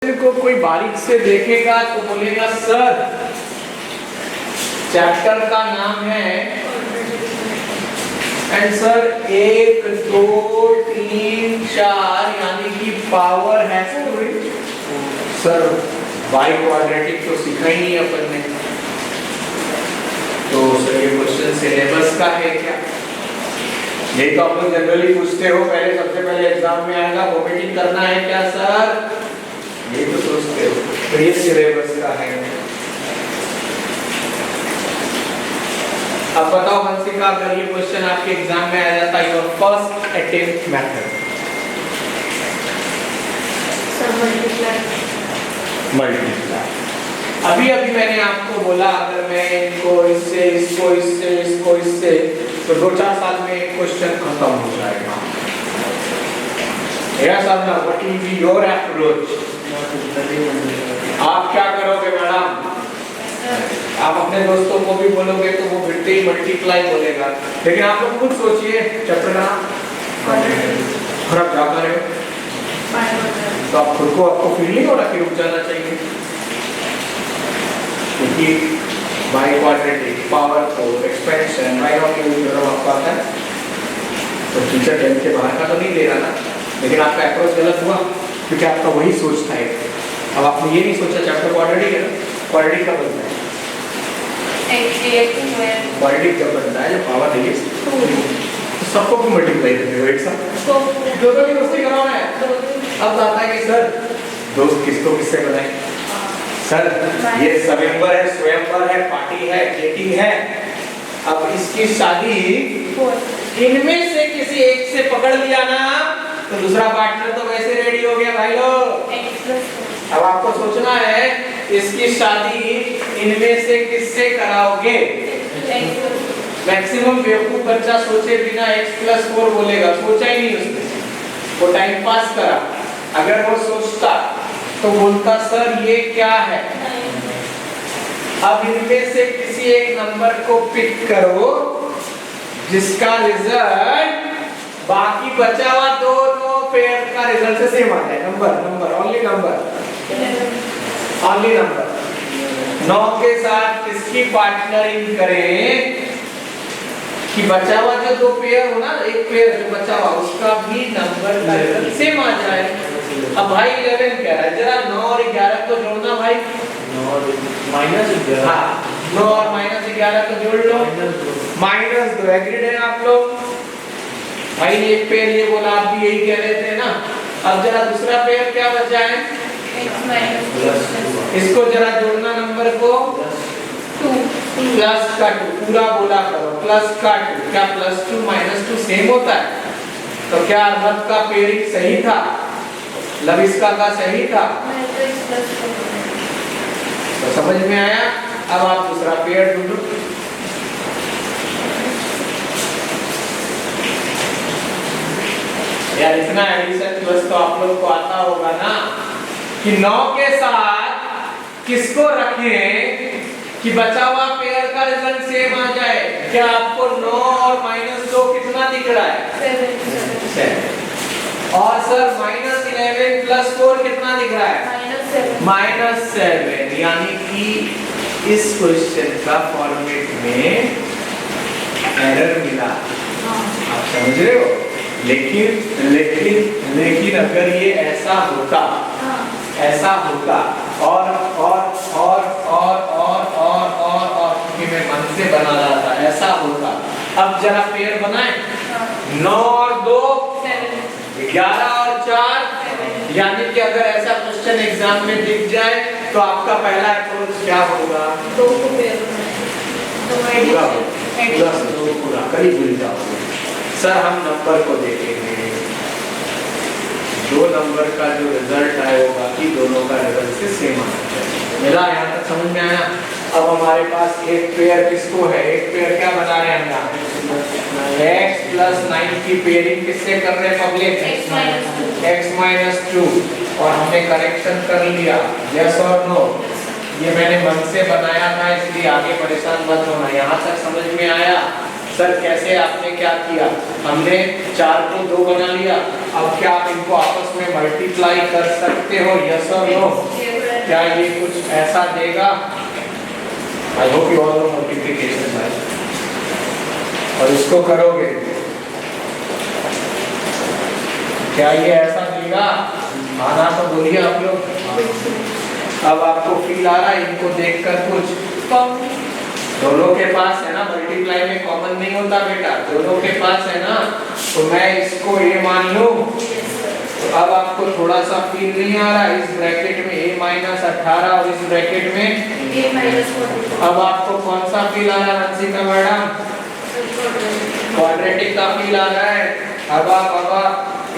को कोई बारीक से देखेगा तो बोलेगा सर चैप्टर का नाम है एंड सर 1 2 3 4 यानी कि पावर है सर बाई क्वाड्रेटिक तो सीखा ही नहीं अपन ने। तो सर ये क्वेश्चन सिलेबस का है क्या? यही तो आप लोग जनरली पूछते हो, पहले सबसे पहले एग्जाम में आएगा वोमिटिंग करना है क्या सर, ये तो सोचते हो। तो ये सिलेबस का है। अब बताओ हंसिका, अगर ये क्वेश्चन आपके एग्जाम में आ जाता your first attempt method multiply. अभी मैंने आपको बोला अगर मैं इनको इससे इसको इससे इसको इससे तो 2-4 साल में एक क्वेश्चन खत्म हो जाएगा। यस और no, what will be your approach? आप क्या करोगे मैडम? आप अपने दोस्तों को भी बोलोगे तो वो बिल्कुल ही मल्टीप्लाई बोलेगा, लेकिन आप लोग खुद सोचिए चैप्टर का और आप क्या कर रहे हो तो आप खुद को आपको फील नहीं हो रहा कि रुक जाना चाहिए, क्योंकि बाई क्वाड्रेटिक पावर को एक्सपेंशन बाइनोमियल थ्योरम आपको आता है। तो टीचर 10 के बाहर का तो नहीं दे रहा ना, लेकिन आपका अप्रोच गलत हुआ क्योंकि आपका वही सोच था। अब आपने ये नहीं सोचा चैप्टर क्वाड्रेटिक है ना, क्वाड्रेटिक का बनता है क्वाड्रेटिक जब बनता है जब पावर नहीं है सबको भी मल्टीप्लाई करते हो एक साथ, दोनों की दोस्ती कराना है। अब आता है कि सर दोस्त किसको किससे बनाए, सर ये स्वयंवर है, स्वयंवर है, पार्टी है, डेटिंग है, अब इसकी शादी इनमें से किसी एक से पकड़ लिया ना तो दूसरा पार्टनर तो वैसे रेडी हो गया भाई लोग। अब आपको सोचना है इसकी शादी इनमें से किससे कराओगे। मैक्सिमम बेवकूफ बच्चा सोचे बिना x+4 बोलेगा, सोचा ही नहीं उसने, वो टाइम पास करा। अगर वो सोचता तो बोलता सर ये क्या है। अब इनमें से किसी एक नंबर को पिक करो जिसका रिजल्ट बाकी बचा हुआ दोनों पेयर का रिजल्ट से सेम आता है। नंबर ओनली नंबर 9 के साथ किसकी पार्टनरिंग करें कि बचा हुआ जो दो पेयर हो ना, एक पेयर जो बचा हुआ उसका भी नंबर का रिजल्ट सेम आ जाए। अब भाई 11 कह रहा है, जरा 9 और 11 को जोड़ना भाई, 9 और -11 को जोड़ लो, -2 एग्रीड है आप लोग। भाई एक पेयर ये बोला, आप भी यही कह रहे थे ना। अब जरा दूसरा पेयर क्या बचा है, इसको जरा जोड़ना नंबर को, प्लस का 2 पूरा बोला करो, प्लस का 2, क्या +2 -2 सेम होता है? तो क्या अर्नब का पेयरिंग सही था, लविस्का का सही था? तो समझ में आया। अब आप दूसरा पेयर ढूंढो। यार इतना एडिशन प्लस तो आप लोग को आता होगा ना कि 9 के साथ किसको रखें कि बचा हुआ पेयर का रिजल्ट सेम आ जाए। क्या आपको 9 और -2 कितना दिख रहा है? 7। और सर -11 + 4 कितना दिख रहा है? -7। यानी कि इस क्वेश्चन का फॉर्मेट में एरर मिला। आप समझ रहे हो? लेकिन अगर ये ऐसा होता और क्योंकि मैं मन से बना रहा था, ऐसा होता। अब जरा पेयर बनाए, 9 और 2 11 और 4, यानी कि अगर ऐसा क्वेश्चन एग्जाम में दिख जाए तो आपका पहला अप्रोच क्या होगा? 2 को पेयर पूरा करीब भूल जाओगे। सर हम नंबर को देखेंगे, 2 नंबर का जो रिजल्ट आएगा कि दोनों का रिजल्ट से सेम आना चाहिए। मिला? यहाँ तक समझ में आया? अब हमारे पास एक पेयर किसको है, एक पेयर क्या बना रहे हैं हम? x+9 की पेयरिंग किससे कर रहे हैं पब्लिक? x-2। और हमने करेक्शन कर लिया, यस और नो? ये मैंने मन से बनाया था इसलिए आगे परेशान मत होना। यहाँ तक समझ में आया? सर कैसे आपने क्या किया? हमने 4 को 2 बना लिया। अब क्या आप इनको आपस में मल्टीप्लाई कर सकते हो? यस और नो? क्या ये कुछ ऐसा देगा? I hope you all know multiplication भाई। और इसको करोगे क्या ये ऐसा देगा? आना तो बोलिए आप लोग। अब आपको फील आ रहा है इनको देखकर कुछ? दोनों के पास है ना, मल्टीप्लाई में कॉमन नहीं होता बेटा, दोनों के पास है ना, तो मैं इसको ए मान लूं। तो अब आपको थोड़ा सा फील नहीं आ रहा? इस ब्रैकेट में a माइनस 18 और इस ब्रैकेट में a माइनस 44। अब आपको कौन सा फील आ रहा है हंसिका मैडम? क्वाड्रेटिक का फील आ रहा है। अब आप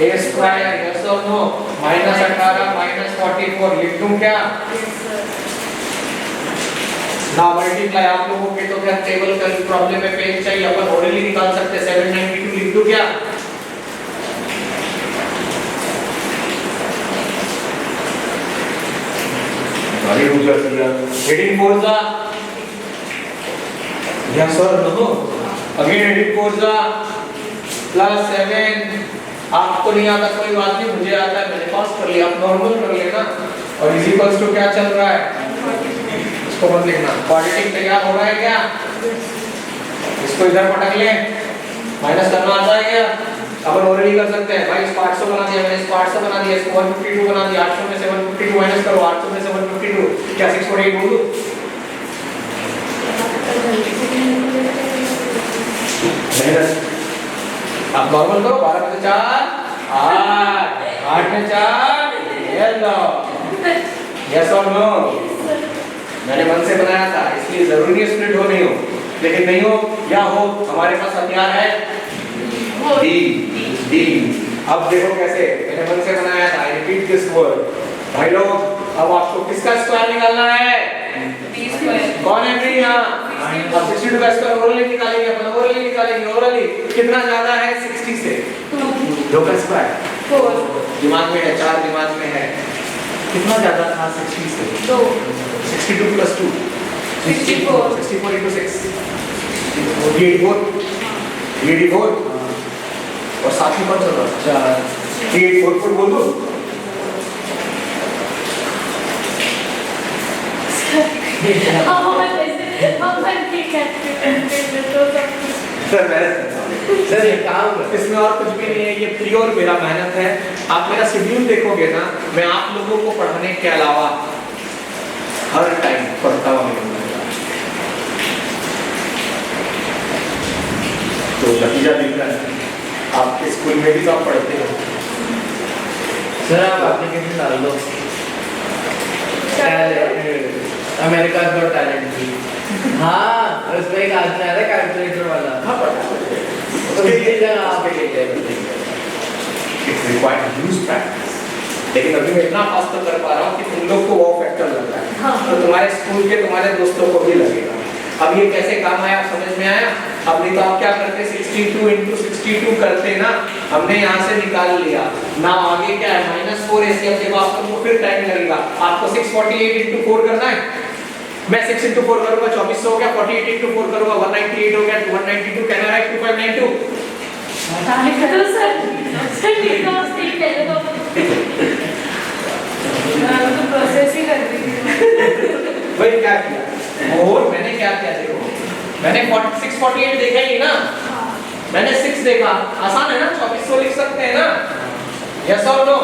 a स्क्वायर यस और नो? माइनस 18 माइनस 44 लिख दूं क्या? ना मल्टीप्लाई आप लोगों के तो क्या टेबल का प्रॉब्लम में पेज चाहिए, अपन ओरली निकाल सकते हैं। 792 लिख दूं क्या? अरे रुक जा भैया। 18 4 जा यस और नो? अगेन 18 4 जा प्लस 7। आपको नहीं आता कोई बात नहीं, मुझे आता है, मैंने पास कर लिया, आप नॉर्मल कर लेना। और इज इक्वल्स टू क्या चल रहा है? इसको मत लिखना। क्वाड्रेटिक तैयार हो रहा है क्या? इसको इधर पटक ले। माइनस करना आता है क्या? अपन ओरली कर सकते हैं भाई। इसको 800 बना दिया मैंने, इसको 800 बना दिया, इसको 152 बना दिया। 800 में से 152 माइनस करो, 800 में से 152 क्या 648 बोलूं? नहीं आप नॉर्मल करो। 12 में से 4 8, 8 में 4 ये लो। यस और नो? मैंने मन से बनाया था, इसलिए जरूरी नहीं स्प्लिट हो नहीं हो, लेकिन नहीं हो या हो हमारे पास हथियार है डी। डी अब देखो कैसे मैंने मन से बनाया था। आई रिपीट दिस वर्ड भाई लोग। अब आपको किसका स्क्वायर निकालना है? D square. कौन है डी? यहां अब 62 का स्क्वायर ओरली निकालेंगे अपन। ओरली निकालेंगे। ओरली कितना ज्यादा है 60 से? 2 का स्क्वायर 4 दिमाग में है, 4 दिमाग में है। कितना ज्यादा था 60 से? 2। 62 plus 2 64 64 into 6 84 और साथ में कौन सा था? 4 84 बोल दो। सर ये काम इसमें और कुछ भी नहीं है, ये प्योर मेरा मेहनत है। आप मेरा शेड्यूल देखोगे ना, मैं आप लोगों को पढ़ाने के अलावा हर टाइम पढ़ता हुआ मिलूंगा। तो नतीजा दिख रहा है। आपके स्कूल में भी तो आप पढ़ते हो। सर आप एप्लीकेशन डाल दो। अमेरिका का टैलेंट भी। हाँ उसमें एक आदमी आ रहा है कैलकुलेटर वाला। हाँ पढ़ा लेकिन अभी मैं इतना फास्ट कर पा रहा हूँ कि तुम लोग को वो फैक्टर लग रहा है। हाँ। तो तुम्हारे स्कूल के तुम्हारे दोस्तों को भी लगेगा। अब ये कैसे काम आया आप समझ में आया? अब नहीं तो आप क्या करते 62 into 62 करते ना, हमने यहाँ से निकाल लिया ना। आगे क्या है -4 ऐसे। अब देखो आपको फिर टाइम लगेगा। आपको 648 into 4 करना है। मैं 6 into 4 करूंगा 2400 हो गया। 48 into 4 करूंगा 198 हो गया। 192 कैन आई राइट 2592? तो प्रोसेस ही कर रही थी। वही क्या किया और मैंने क्या किया देखो, मैंने 648 देखा ही ना, मैंने 6 देखा। आसान है ना, 2400 लिख सकते हैं ना? यस और नो?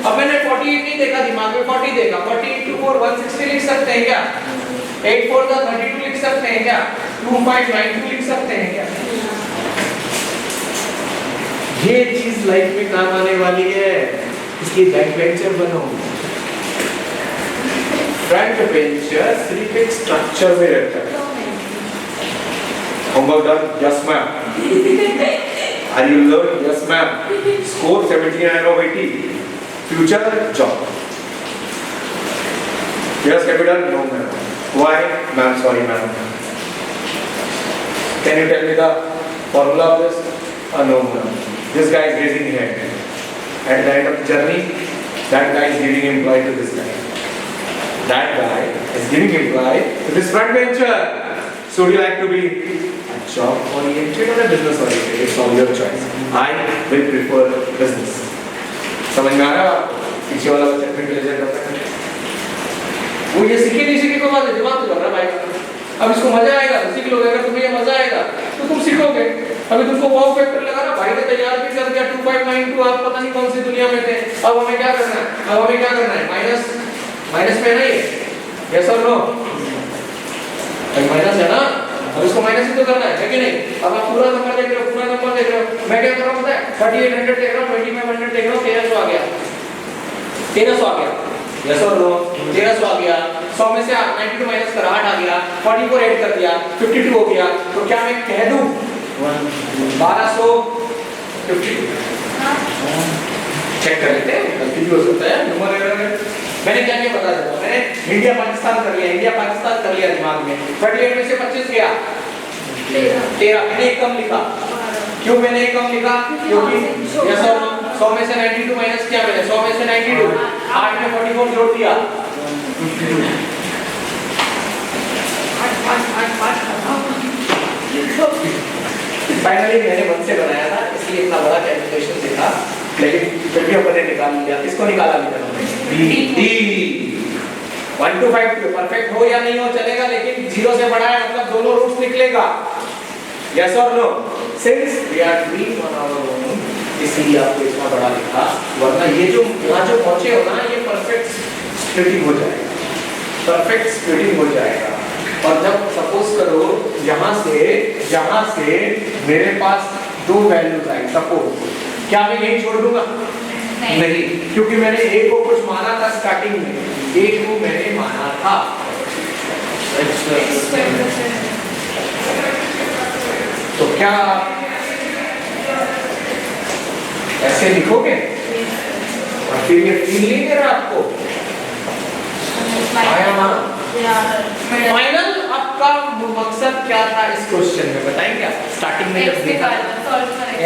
अब मैंने 48 नहीं देखा, दिमाग में 40 देखा। 40 into 4 160 लिख सकते हैं क्या? 8 4 32 लिख सकते हैं क्या? 2592 लिख सकते हैं क्या? ये चीज लाइफ में काम आने वाली है, इसकी बैक बेंचर बनो। फ्रंट बेंचर सिर्फ एक स्ट्रक्चर में रहता है। Homework done? Yes ma'am. Are you learn? Yes ma'am. Score 79 out of 80. Future job? Yes can be done? No ma'am. Why? Ma'am sorry ma'am. Can you tell me the formula of this? No ma'am. This guy is raising his hand. At the end of the journey, that guy is giving employee to this guy. That guy is giving employee to this front bencher. So would you like to be a job oriented or a business oriented? It's all your choice. I will prefer business. समझ में आ रहा है आपको? पीछे वाला बच्चा intelligent होता है। वो ये सीखे नहीं सीखे को बात है, दिमाग तो कर रहा भाई। अब इसको मजा आएगा तो सीख लोगे, अगर तुम्हें ये मजा आएगा तो तुम सीखोगे। अभी तुमको वाव फैक्टर लगा रहा, भाई ने तैयार भी कर दिया 2592, आप पता नहीं कौन सी दुनिया में थे। अब हमें क्या करना है? अब हमें क्या करना है? माइनस में नहीं है, यस और नो? माइनस है ना, अब इसको माइनस ही तो करना है कि नहीं? अब आप पूरा नंबर देख रहे हो, पूरा नंबर देख रहे हो, मैं क्या कर रहा हूँ पता है? 3800 देख रहा हूँ, 2500 देख रहा हूँ, 1300 आ गया, 1300 आ गया, यस और नो? 1300 आ गया, 100 में से 92 माइनस कर 8 आ गया, 44 ऐड कर दिया, 52 हो गया, तो क्या मैं कह दूं 1252? चेक कर लेते हैं, गलती भी हो सकता है, नंबर एरर है। मैंने क्या क्या बता देता हूं, मैंने इंडिया पाकिस्तान कर लिया, इंडिया पाकिस्तान कर लिया दिमाग में। 38 में से 25 गया 13, मैंने एक कम लिखा। क्यों मैंने एक कम लिखा? क्योंकि यस और नो? 100 में से 92 माइनस किया मैंने, 100 में से 92, 8 में 44 जोड़ दिया, फाइनली मैंने मन से बनाया था, इसलिए इतना बड़ा कैलकुलेशन दिखा, लेकिन फिर भी अपन ने निकाल लिया। किसको निकाला डी? 1 to 5 परफेक्ट हो या नहीं हो चलेगा, लेकिन 0 से बड़ा है मतलब दोनों रूट्स निकलेगा, यस और no? Since we are doing on our own, इसलिए आपको इतना बड़ा लिखा, वरना ये जो यहाँ जो पहुंचे हो ना, ये परफेक्ट स्प्लिटिंग हो जाएगा, परफेक्ट स्प्लिटिंग हो जाएगा। और जब सपोज करो यहाँ से मेरे पास 2 वैल्यूज आई, सपोज, क्या मैं यही छोड़ दूंगा? नहीं, क्योंकि मैंने A को कुछ माना था स्टार्टिंग में, A को मैंने माना था तो क्या ऐसे लिखोगे? और फिर ये फील नहीं दे रहा आपको? आया माना? फाइनल आपका मकसद क्या था इस क्वेश्चन में बताएंगे आप? स्टार्टिंग में जब देखा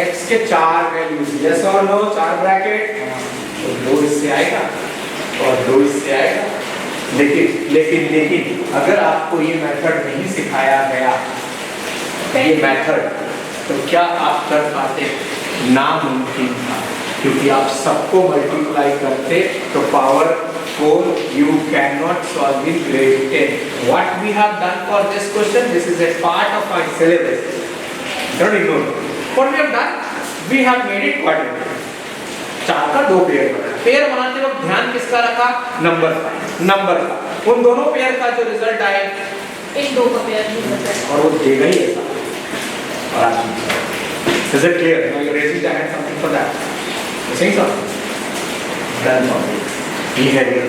x के 4 वैल्यूज, यस और नो? 4 ब्रैकेट, तो 2 इससे आएगा और 2 इससे आएगा। लेकिन अगर आपको ये मेथड नहीं सिखाया गया, ये मेथड, तो क्या आप कर पाते? नामुमकिन था, क्योंकि आप सबको मल्टीप्लाई करते तो power 4 you cannot solve in grade 10. What we have done for this question, this is a part of our syllabus, don't ignore it. What we have done, we have made it quadratic. 4 का 2 pair बनाया। Pair बनाते वक्त ध्यान किसका रखा? Number का। उन दोनों पेयर का जो रिजल्ट आया, इन 2 का पेयर और वो देगा ही ऐसा। और आज is it clear? Now you're raising the hand, something for that. You're saying something? Done. Behavior.